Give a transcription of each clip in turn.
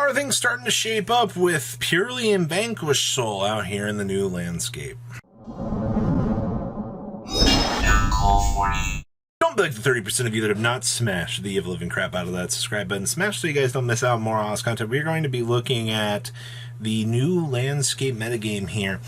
are things starting to shape up with Purely and Vanquish Soul out here in the new landscape? Don't be like the 30% of you that have not smashed the ever-living crap out of that subscribe button. Smash so you guys don't miss out on more awesome content. We're going to be looking at the new landscape metagame here.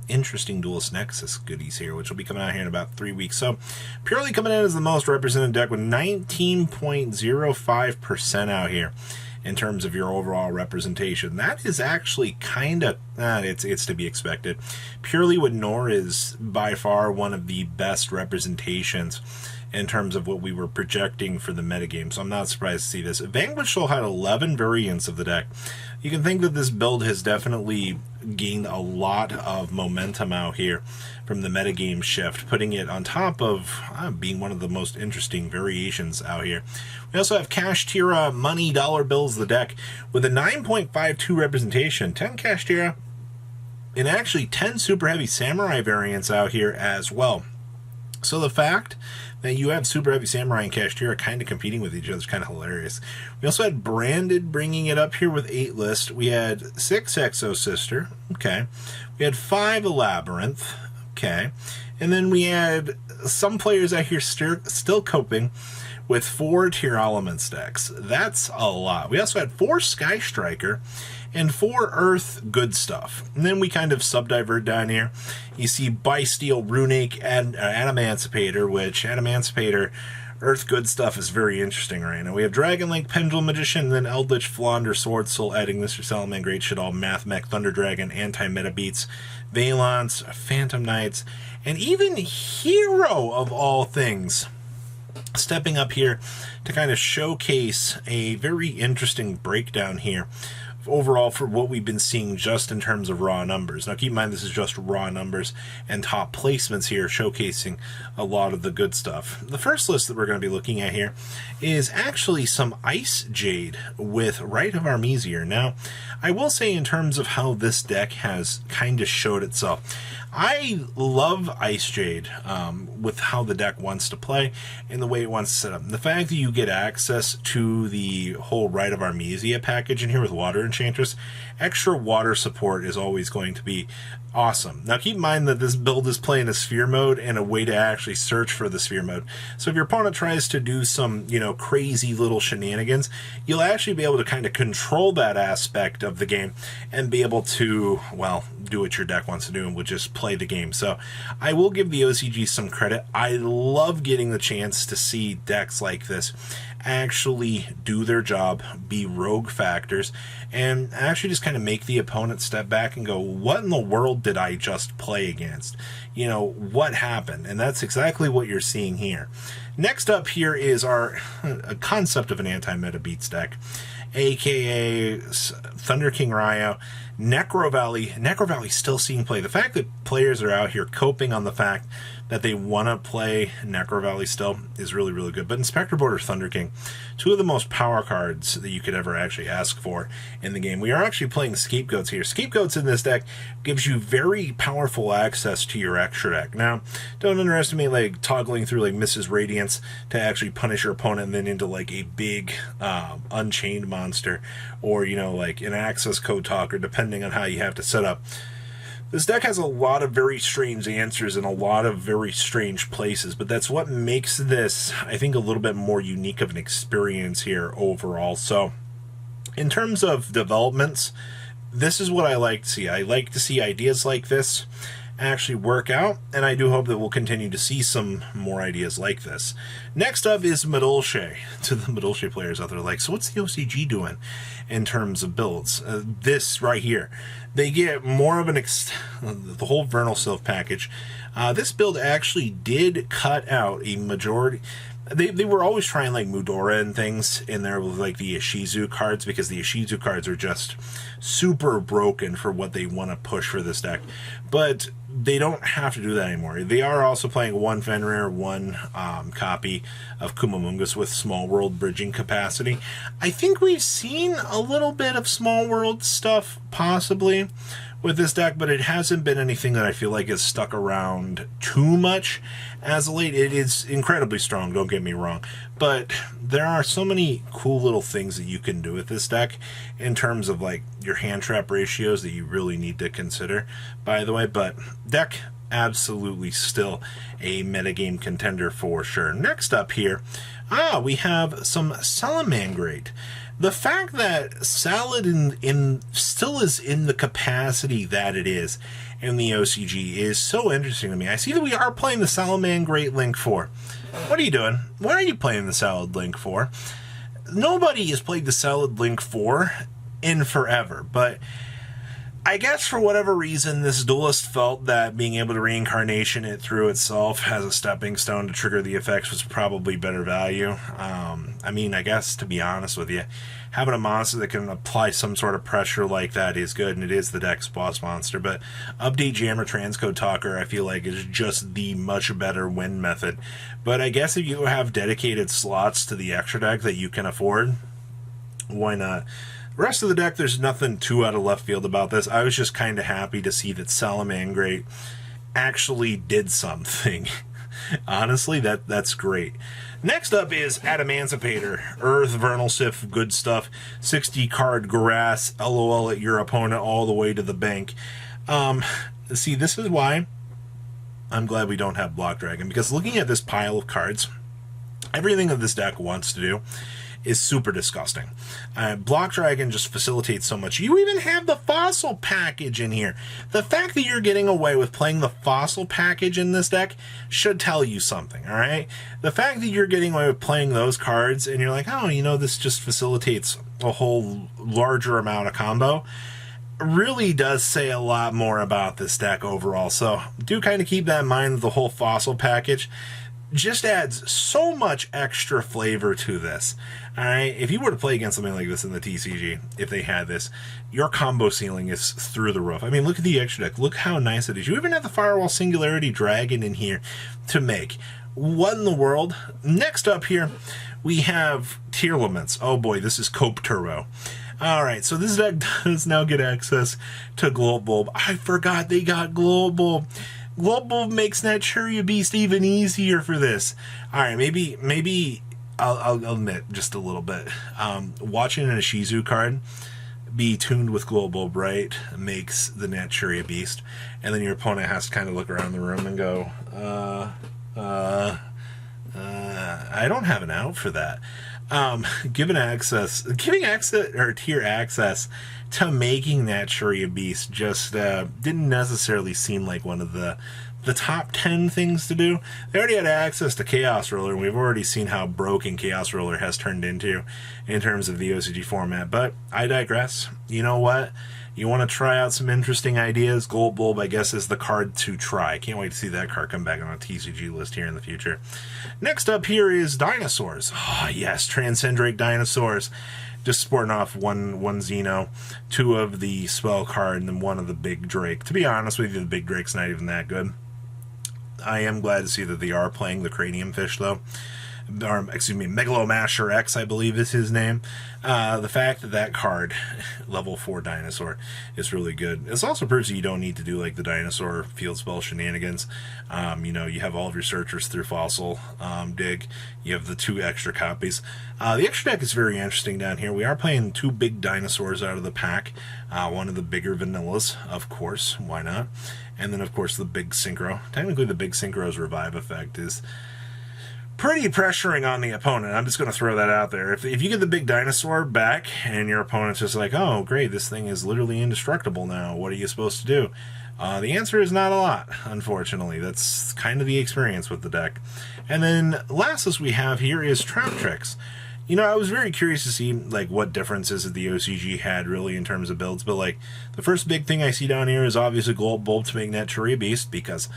Interesting Duelist Nexus goodies here, which will be coming out here in about 3 weeks. So, Purely coming in as the most represented deck with 19.05% out here in terms of your overall representation. That is actually kind of, it's to be expected. Purely with Nor is by far one of the best representations in terms of what we were projecting for the metagame, so I'm not surprised to see this. Vanquish Soul had 11 variants of the deck. You can think that this build has definitely gained a lot of momentum out here from the metagame shift, putting it on top of being one of the most interesting variations out here. We also have Cash Tira Money Dollar Bills, the deck, with a 9.52 representation, 10 Cash Tira, and actually 10 Super Heavy Samurai variants out here as well. So the fact that you have Super Heavy Samurai and Cash Tira kind of competing with each other is kind of hilarious. We also had Branded bringing it up here with 8 list. We had 6 Exo Sister, okay. We had 5 Labyrinth, okay. And then we had some players out here still coping with 4 Tearlaments decks. That's a lot. We also had 4 Sky Striker and 4 Earth Good Stuff. And then we kind of subdivert down here. You see Bysteel, Runic, and Adamancipator, which Adamancipator, Earth Good Stuff is very interesting right now. We have Dragon Link, Pendulum Magician, and then Eldritch, Flaunder, Sword Soul, adding Mr. Salamangreat, Shaddoll, Math Mech, Thunder Dragon, Anti-Meta Beats, Valence, Phantom Knights, and even Hero of all things, stepping up here to kind of showcase a very interesting breakdown here overall for what we've been seeing just in terms of raw numbers. Now keep in mind this is just raw numbers and top placements here showcasing a lot of the good stuff. The first list that we're going to be looking at here is actually some Ice Jade with Rite of Armesier. Now I will say in terms of how this deck has kind of showed itself, I love Ice Jade with how the deck wants to play and the way it wants to set up. The fact that you get access to the whole Rite of Armesier package in here with Water Enchantress, extra water support is always going to be awesome. Now keep in mind that this build is playing a sphere mode and a way to actually search for the sphere mode. So if your opponent tries to do some, crazy little shenanigans, you'll actually be able to kind of control that aspect of the game and be able to, well, do what your deck wants to do and would just play the game. So I will give the OCG some credit. I love getting the chance to see decks like this actually do their job, be rogue factors, and actually just kind of make the opponent step back and go, what in the world did I just play against? What happened? And that's exactly what you're seeing here. Next up here is our concept of an anti-meta beats deck, aka Thunder King Ryo, Necro Valley. Necro Valley still seeing play. The fact that players are out here coping on the fact that they want to play Necro Valley still is really, really good. But Inspector Board or Thunder King, 2 of the most power cards that you could ever actually ask for in the game. We are actually playing Scapegoats here. Scapegoats in this deck gives you very powerful access to your extra deck. Now, don't underestimate like toggling through like Mrs. Radiance to actually punish your opponent and then into like a big Unchained monster or, like an access code talker, depending on how you have to set up. This deck has a lot of very strange answers in a lot of very strange places, but that's what makes this, I think, a little bit more unique of an experience here overall. So, in terms of developments, this is what I like to see. I like to see ideas like this actually work out, and I do hope that we'll continue to see some more ideas like this. Next up is Madolche. To the Madolche players out there, like, so what's the OCG doing in terms of builds? This right here. They get more of an the whole Vernal Sylph package. This build actually did cut out a majority. They were always trying like Mudora and things in there with like the Ishizu cards, because the Ishizu cards are just super broken for what they want to push for this deck. But they don't have to do that anymore. They are also playing 1 Fenrir, 1 copy of Kumamungus with Small World bridging capacity. I think we've seen a little bit of Small World stuff possibly with this deck, but it hasn't been anything that I feel like has stuck around too much as of late. It is incredibly strong, don't get me wrong, but there are so many cool little things that you can do with this deck in terms of like your hand trap ratios that you really need to consider, by the way. But deck absolutely still a metagame contender for sure. Next up here, we have some Salamangreat. The fact that Salad still is in the capacity that it is in the OCG is so interesting to me. I see that we are playing the Salamangreat Link 4. What are you doing? What are you playing the Salad Link 4? Nobody has played the Salad Link 4 in forever, but I guess for whatever reason, this duelist felt that being able to reincarnation it through itself as a stepping stone to trigger the effects was probably better value. I mean, I guess, to be honest with you, having a monster that can apply some sort of pressure like that is good, and it is the deck's boss monster, but Update Jammer Transcode Talker, I feel like, is just the much better win method. But I guess if you have dedicated slots to the extra deck that you can afford, why not? The rest of the deck, there's nothing too out of left field about this. I was just kind of happy to see that Salamangreat actually did something. Honestly, that's great. Next up is Adamancipator. Earth, Vernal Sif, good stuff. 60 card grass, LOL at your opponent all the way to the bank. See, this is why I'm glad we don't have Block Dragon, because looking at this pile of cards, everything that this deck wants to do is super disgusting. Block Dragon just facilitates so much. You even have the Fossil package in here. The fact that you're getting away with playing the Fossil package in this deck should tell you something, alright? The fact that you're getting away with playing those cards and you're like, oh, you know, this just facilitates a whole larger amount of combo, really does say a lot more about this deck overall. So do kind of keep that in mind. The whole Fossil package just adds so much extra flavor to this. Alright, if you were to play against something like this in the TCG, if they had this, your combo ceiling is through the roof. I mean, look at the extra deck. Look how nice it is. You even have the Firewall Singularity Dragon in here to make. What in the world? Next up here, we have Tearlaments. Oh boy, this is Cope Turbo. Alright, so this deck does now get access to Globulb. I forgot they got Globulb. Globulb makes that Cherry Beast even easier for this. Alright, maybe I'll admit just a little bit. Watching an Ishizu card be tuned with Globulb, right, makes the Nat Cherry Beast, and then your opponent has to kind of look around the room and go, I don't have an out for that. Giving access or tier access to making that Cherry Beast just didn't necessarily seem like one of the top 10 things to do. They already had access to Chaos Roller, and we've already seen how broken Chaos Roller has turned into in terms of the OCG format, but I digress. You know what? You want to try out some interesting ideas? Globulb, I guess, is the card to try. Can't wait to see that card come back on a TCG list here in the future. Next up here is Dinosaurs. Oh, yes, Transcendraco Dinosaurs. Just sporting off one Xeno, 2 of the Spell card, and then 1 of the Big Drake. To be honest with you, the Big Drake's not even that good. I am glad to see that they are playing the Cranium Fish, though. Or, excuse me, Megalomasher X, I believe is his name. The fact that that card, level 4 dinosaur, is really good. This also proves that you don't need to do like the dinosaur field spell shenanigans. You know, you have all of your searchers through Fossil Dig. You have the 2 extra copies. The extra deck is very interesting down here. We are playing 2 big dinosaurs out of the pack. One of the bigger vanillas, of course. Why not? And then, of course, the big synchro. Technically, the big synchro's revive effect is pretty pressuring on the opponent. I'm just going to throw that out there. If you get the big dinosaur back and your opponent's just like, oh, great, this thing is literally indestructible now, what are you supposed to do? The answer is not a lot, unfortunately. That's kind of the experience with the deck. And then lastest we have here is Traptrix. You know, I was very curious to see like what differences that the OCG had really in terms of builds, but like the first big thing I see down here is obviously Globulb to make that Cherry Beast, because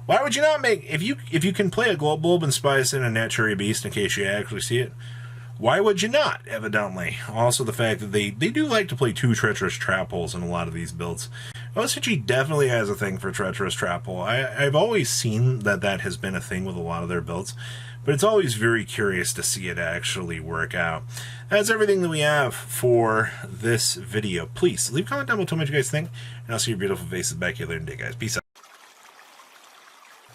why would you not make, if you can play a Globulb and spice in a Nat Cherry Beast in case you actually see it, why would you not, evidently? Also the fact that they do like to play 2 Treacherous Trap Holes in a lot of these builds. OCG definitely has a thing for Treacherous Trap Hole. I've always seen that has been a thing with a lot of their builds, but it's always very curious to see it actually work out. That's everything that we have for this video. Please leave a comment down below, tell me what you guys think, and I'll see your beautiful faces back here later today, guys. Peace out.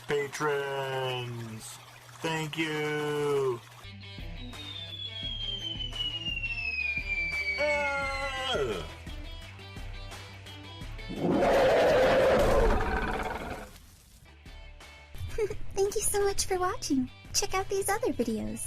Patrons, thank you. Thank you so much for watching. Check out these other videos.